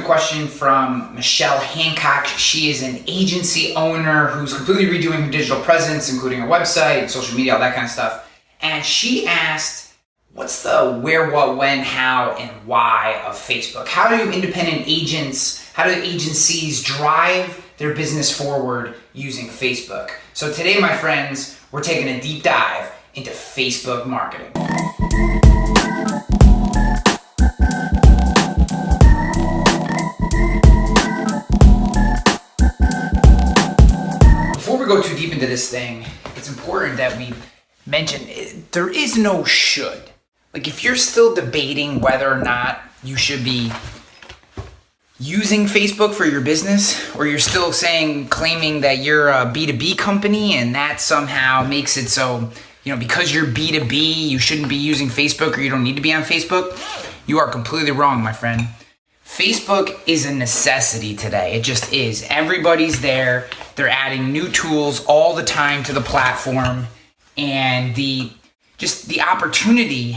question from Michelle Hancock. She is an agency owner who's completely redoing her digital presence, including her website, social media, all that kind of stuff. And she asked, what's the where, what, when, how, and why of Facebook? How do independent agents, how do agencies drive their business forward using Facebook? So today, my friends, we're taking a deep dive into Facebook marketing. Before we go too deep into this thing, it's important that we mention there is no should. Like, if you're still debating whether or not you should be using Facebook for your business, or you're still claiming that you're a B2B company and that somehow makes it so, because you're B2B, you shouldn't be using Facebook or you don't need to be on Facebook, you are completely wrong, my friend. Facebook is a necessity today. It just is. Everybody's there. They're adding new tools all the time to the platform, and the opportunity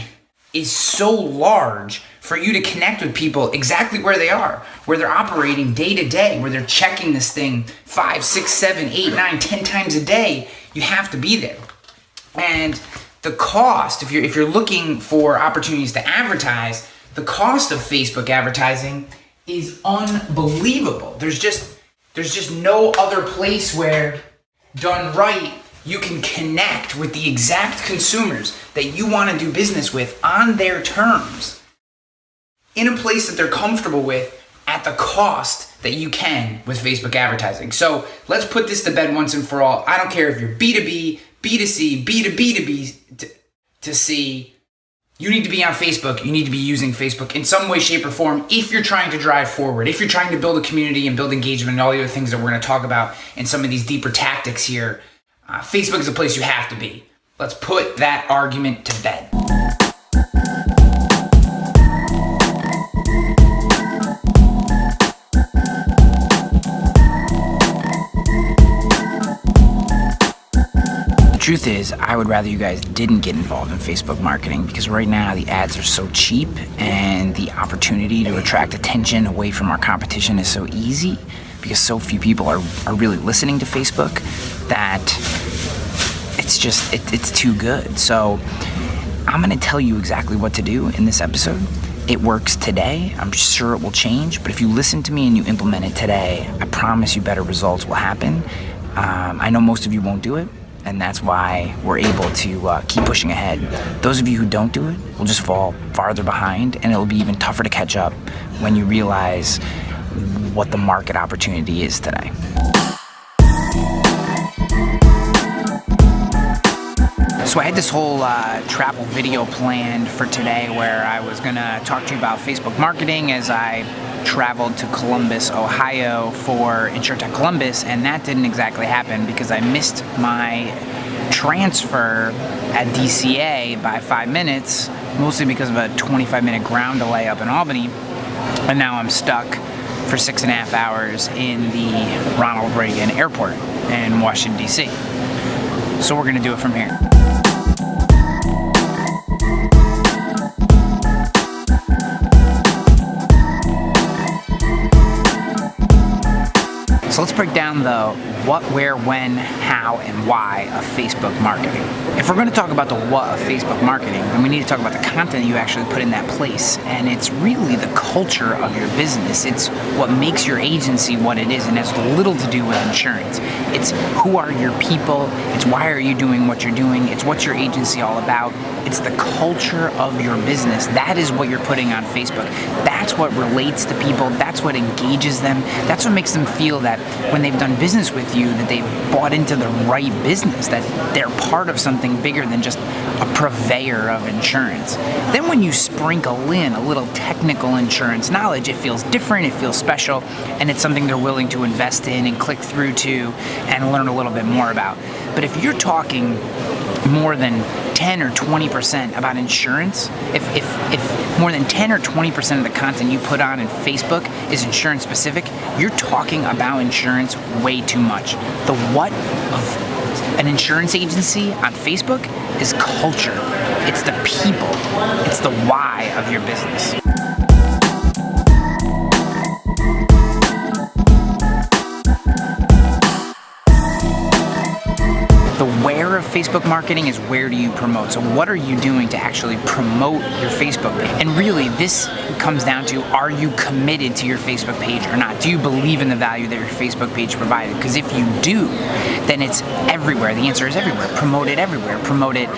is so large for you to connect with people exactly where they are, where they're operating day to day, where they're checking this thing 5, 6, 7, 8, 9, 10 times a day. You have to be there. And the cost, if you're looking for opportunities to advertise, the cost of Facebook advertising is unbelievable. There's just no other place where, done right, you can connect with the exact consumers that you want to do business with on their terms, in a place that they're comfortable with, at the cost that you can with Facebook advertising. So let's put this to bed once and for all. I don't care if you're B2B, B2C, B2B to C. You need to be on Facebook. You need to be using Facebook in some way, shape, or form if you're trying to drive forward, if you're trying to build a community and build engagement and all the other things that we're going to talk about in some of these deeper tactics here. Facebook is a place you have to be. Let's put that argument to bed. The truth is, I would rather you guys didn't get involved in Facebook marketing, because right now the ads are so cheap and the opportunity to attract attention away from our competition is so easy, because so few people are really listening to Facebook, that it's too good. So I'm going to tell you exactly what to do in this episode. It works today. I'm sure it will change, but if you listen to me and you implement it today, I promise you better results will happen. I know most of you won't do it, and that's why we're able to keep pushing ahead. Those of you who don't do it will just fall farther behind, and it'll be even tougher to catch up when you realize what the market opportunity is today. So I had this whole travel video planned for today where I was going to talk to you about Facebook marketing as I traveled to Columbus, Ohio for InsurTech Columbus, and that didn't exactly happen because I missed my transfer at DCA by 5 minutes, mostly because of a 25-minute ground delay up in Albany, and now I'm stuck for 6.5 hours in the Ronald Reagan Airport in Washington, D.C. So we're going to do it from here. So let's break down the what, where, when, how, and why of Facebook marketing. If we're going to talk about the what of Facebook marketing, then we need to talk about the content you actually put in that place. And it's really the culture of your business. It's what makes your agency what it is, and has little to do with insurance. It's who are your people, it's why are you doing what you're doing, it's what's your agency all about. It's the culture of your business. That is what you're putting on Facebook. That's what relates to people. That's what engages them. That's what makes them feel that when they've done business with you, that they've bought into the right business, that they're part of something bigger than just a purveyor of insurance. Then when you sprinkle in a little technical insurance knowledge, it feels different, it feels special, and it's something they're willing to invest in and click through to and learn a little bit more about. But if you're talking more than 10 or 20% about insurance, if more than 10 or 20% of the content you put on in Facebook is insurance specific, you're talking about insurance way too much. The what of an insurance agency on Facebook is culture. It's the people. It's the why of your business. Facebook marketing is where do you promote? So what are you doing to actually promote your Facebook page? And really, this comes down to, are you committed to your Facebook page or not? Do you believe in the value that your Facebook page provided? Because if you do, then it's everywhere. The answer is everywhere. Promote it everywhere. Promote it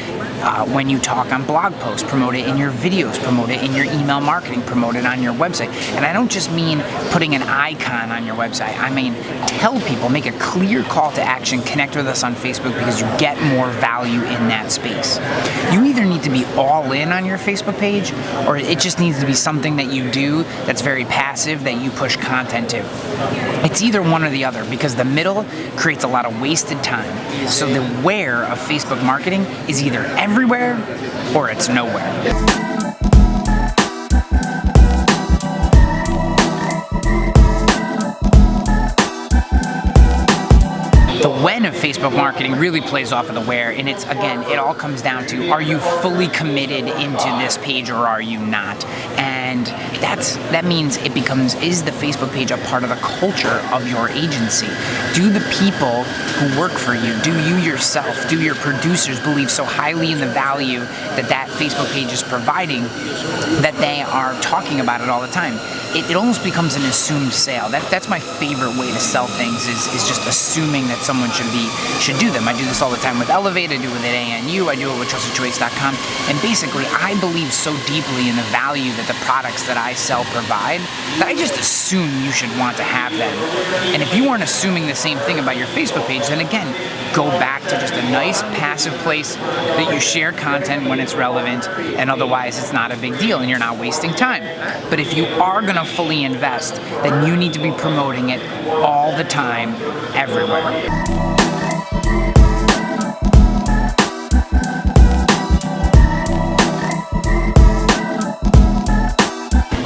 when you talk on blog posts, promote it in your videos, promote it in your email marketing, promote it on your website. And I don't just mean putting an icon on your website. I mean, tell people, make a clear call to action, connect with us on Facebook, because you get more value in that space. You either need to be all in on your Facebook page, or it just needs to be something that you do that's very passive, that you push content to. It's either one or the other, because the middle creates a lot of wasted time. So the where of Facebook marketing is either everywhere or it's nowhere. The when of Facebook marketing really plays off of the where, and it's, again, it all comes down to, are you fully committed into this page or are you not? And that means it becomes, is the Facebook page a part of the culture of your agency? Do the people who work for you, do you yourself, do your producers believe so highly in the value that Facebook page is providing that they are talking about it all the time? It almost becomes an assumed sale. That's my favorite way to sell things, is just assuming that someone should do them. I do this all the time with Elevate, I do it with ANU, I do it with TrustedChoice.com, and basically I believe so deeply in the value that the products that I sell provide that I just assume you should want to have them. And if you weren't assuming the same thing about your Facebook page, then again, go back to just a nice passive place that you share content when it's relevant, and otherwise it's not a big deal and you're not wasting time. But if you are going to fully invest, then you need to be promoting it all the time, everywhere.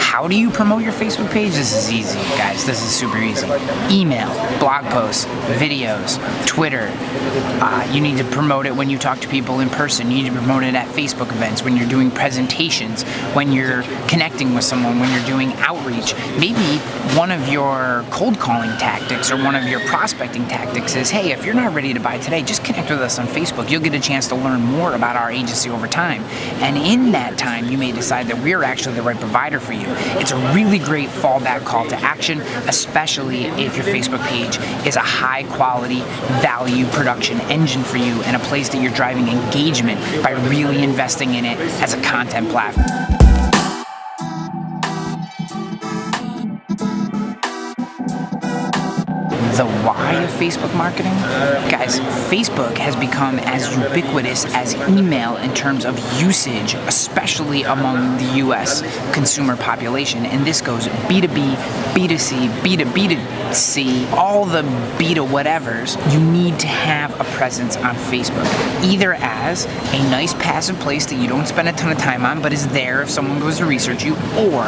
How do you promote your Facebook page? This is easy, guys. This is super easy. Email, blog posts, videos, Twitter. You need to promote it when you talk to people in person. You need to promote it at Facebook events, when you're doing presentations, when you're connecting with someone, when you're doing outreach. Maybe one of your cold calling tactics or one of your prospecting tactics is, hey, if you're not ready to buy today, just connect with us on Facebook. You'll get a chance to learn more about our agency over time. And in that time, you may decide that we're actually the right provider for you. It's a really great fallback call to action, especially if your Facebook page is a high quality value production engine for you and a place that you're driving engagement by really investing in it as a content platform. The why of Facebook marketing? Guys, Facebook has become as ubiquitous as email in terms of usage, especially among the US consumer population. And this goes B2B, B2C, B2B2C, all the beta whatevers. You need to have a presence on Facebook, either as a nice passive place that you don't spend a ton of time on, but is there if someone goes to research you, or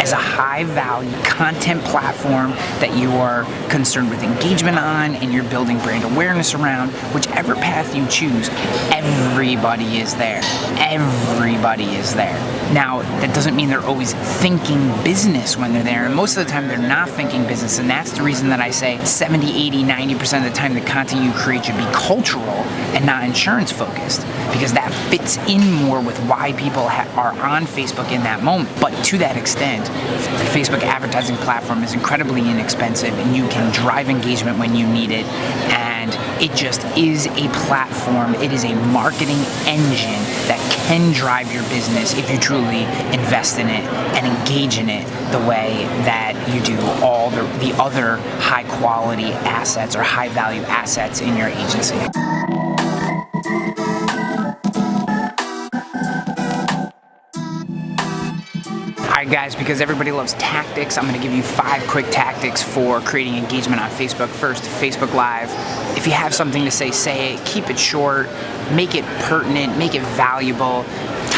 as a high value content platform that you are concerned with engagement on and you're building brand awareness around. Whichever path you choose, everybody is there. Everybody is there. Now, that doesn't mean they're always thinking business when they're there, and most of the time they're not thinking business, and that's the reason that I say 70, 80, 90% of the time the content you create should be cultural and not insurance focused, because that fits in more with why people are on Facebook in that moment. But to that extent, the Facebook advertising platform is incredibly inexpensive and you can drive engagement when you need it, and it just is a platform. It is a marketing engine that can drive your business if you truly invest in it and engage in it the way that you do all the other high quality assets or high value assets in your agency. Alright guys, because everybody loves tactics, I'm going to give you 5 quick tactics for creating engagement on Facebook. First, Facebook Live. If you have something to say, say it. Keep it short. Make it pertinent. Make it valuable.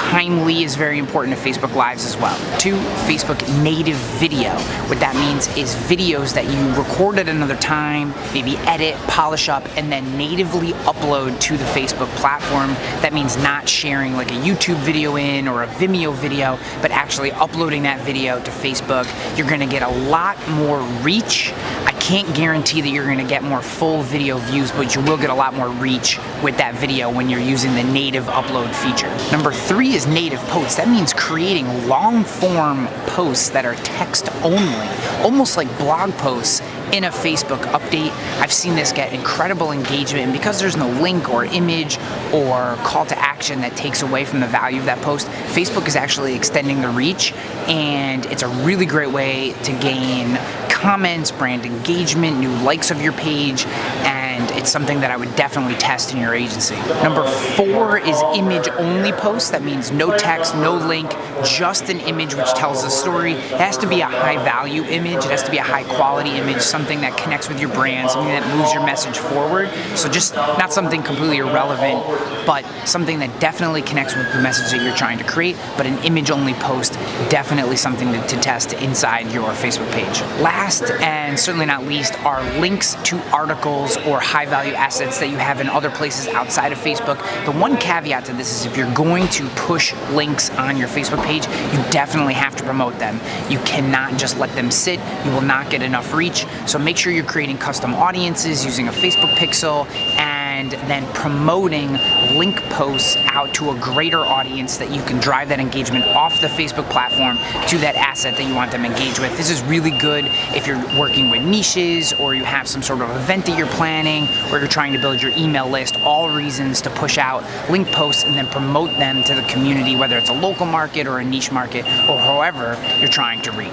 timely is very important to Facebook Lives as well. 2, Facebook native video. What that means is videos that you record at another time, maybe edit, polish up, and then natively upload to the Facebook platform. That means not sharing like a YouTube video in or a Vimeo video, but actually uploading that video to Facebook. You're gonna get a lot more reach. I can't guarantee that you're gonna get more full video views, but you will get a lot more reach with that video when you're using the native upload feature. Number 3 is native posts. That means creating long form posts that are text only, almost like blog posts in a Facebook update. I've seen this get incredible engagement, and because there's no link or image or call to action that takes away from the value of that post, Facebook is actually extending the reach, and it's a really great way to gain comments, brand engagement, new likes of your page, and it's something that I would definitely test in your agency. Number 4 is image only posts. That means no text, no link, just an image which tells a story. It has to be a high value image, it has to be a high quality image, something that connects with your brand, something that moves your message forward. So just not something completely irrelevant, but something that definitely connects with the message that you're trying to create. But an image only post, definitely something to test inside your Facebook page. Last and certainly not least are links to articles or high value assets that you have in other places outside of Facebook. The one caveat to this is if you're going to push links on your Facebook page, you definitely have to promote them. You cannot just let them sit. You will not get enough reach. So make sure you're creating custom audiences using a Facebook pixel and then promoting link posts out to a greater audience that you can drive that engagement off the Facebook platform to that asset that you want them engaged with. This is really good if you're working with niches or you have some sort of event that you're planning or you're trying to build your email list. All reasons to push out link posts and then promote them to the community, whether it's a local market or a niche market or however you're trying to reach.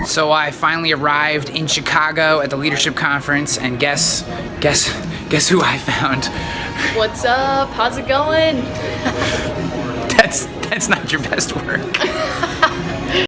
So I finally arrived in Chicago at the leadership conference, and guess who I found? What's up? How's it going? That's not your best work.